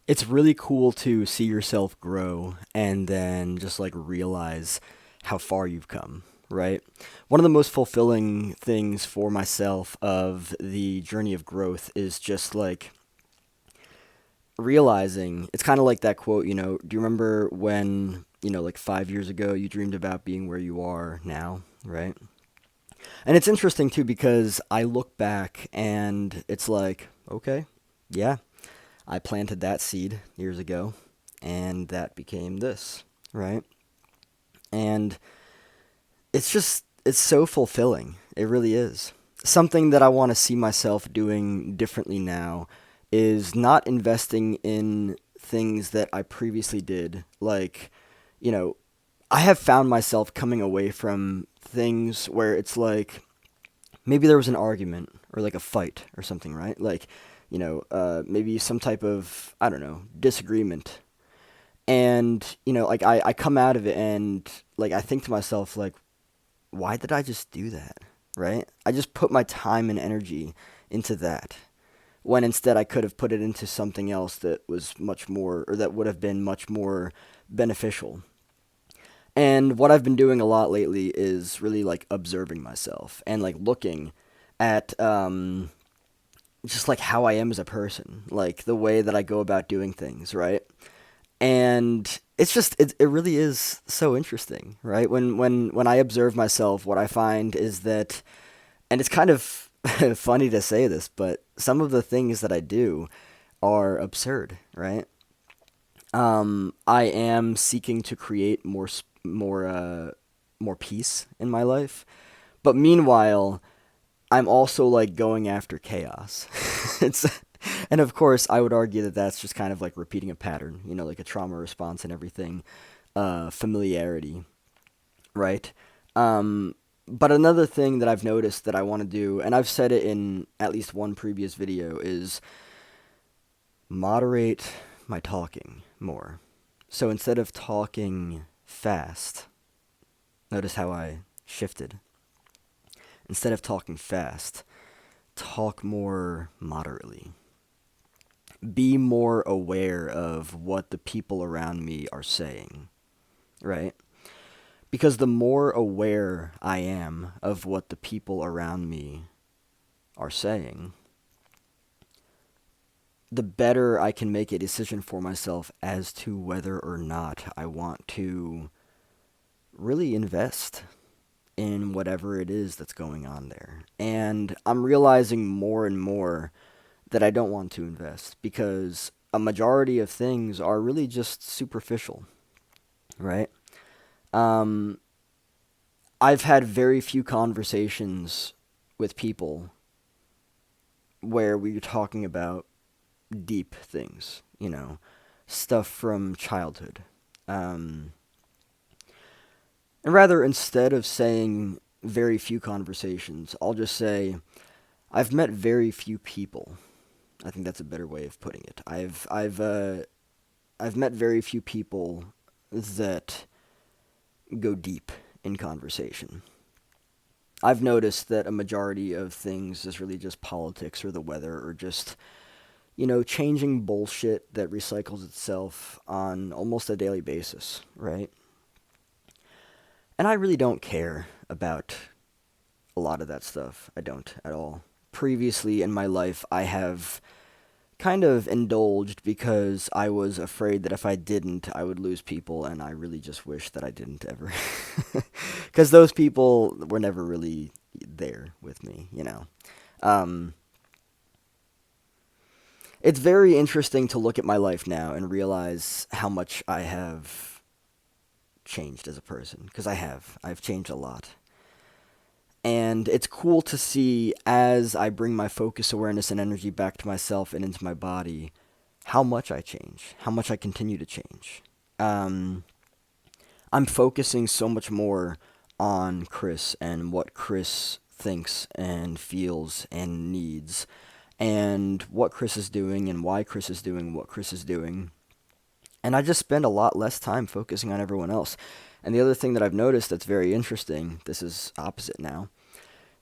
It's really cool to see yourself grow and then just like realize how far you've come, right? One of the most fulfilling things for myself of the journey of growth is just like realizing it's kind of like that quote, do you remember when, like 5 years ago you dreamed about being where you are now, right? And it's interesting too because I look back and it's like, okay, yeah, I planted that seed years ago, and that became this, right? And it's so fulfilling. It really is. Something that I want to see myself doing differently now is not investing in things that I previously did. Like, you know, I have found myself coming away from things where it's like maybe there was an argument or like a fight or something, right? Like, maybe some type of, I don't know, disagreement. And, like I come out of it and like I think to myself, like, why did I just do that? Right? I just put my time and energy into that when instead I could have put it into something else that was much more, or that would have been much more beneficial. And what I've been doing a lot lately is really like observing myself and like looking at just like how I am as a person, like the way that I go about doing things, right? And it really is so interesting, right? When I observe myself, what I find is that, and it's kind of funny to say this, but some of the things that I do are absurd, right? I am seeking to create more peace in my life, but meanwhile, I'm also like going after chaos. it's and of course, I would argue that that's just kind of like repeating a pattern, like a trauma response and everything, familiarity, right? Um, but another thing that I've noticed that I want to do, and I've said it in at least one previous video, is moderate my talking more. So instead of talking fast, notice how I shifted. Instead of talking fast, talk more moderately. Be more aware of what the people around me are saying, right? Because the more aware I am of what the people around me are saying, the better I can make a decision for myself as to whether or not I want to really invest in whatever it is that's going on there. And I'm realizing more and more that I don't want to invest because a majority of things are really just superficial, right? Um, I've had very few conversations with people where we're talking about deep things, stuff from childhood. Um, and rather, instead of saying very few conversations, I'll just say I've met very few people. I think that's a better way of putting it. I've met very few people that go deep in conversation. I've noticed that a majority of things is really just politics or the weather or just, changing bullshit that recycles itself on almost a daily basis, right? And I really don't care about a lot of that stuff. I don't at all. Previously in my life, I have kind of indulged because I was afraid that if I didn't, I would lose people, and I really just wish that I didn't ever. Because those people were never really there with me. Um, it's very interesting to look at my life now and realize how much I have changed as a person, because I have. I've changed a lot. And it's cool to see as I bring my focus, awareness, and energy back to myself and into my body, how much I change, how much I continue to change. Um, I'm focusing so much more on Chris and what Chris thinks and feels and needs, and what Chris is doing and why Chris is doing what Chris is doing. And I just spend a lot less time focusing on everyone else. And the other thing that I've noticed that's very interesting, this is opposite now,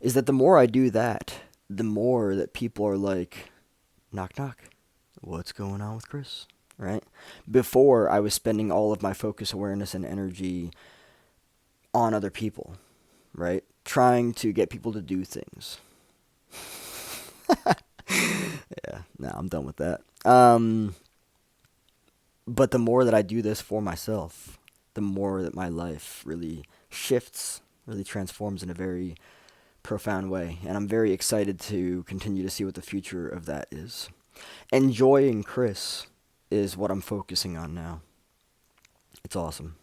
is that the more I do that, the more that people are like, knock, knock. What's going on with Chris? right? Before, I was spending all of my focus, awareness, and energy on other people, right? Trying to get people to do things. Yeah, no, I'm done with that. But the more that I do this for myself, the more that my life really shifts, really transforms in a very profound way. And I'm very excited to continue to see what the future of that is. Enjoying Chris is what I'm focusing on now. It's awesome.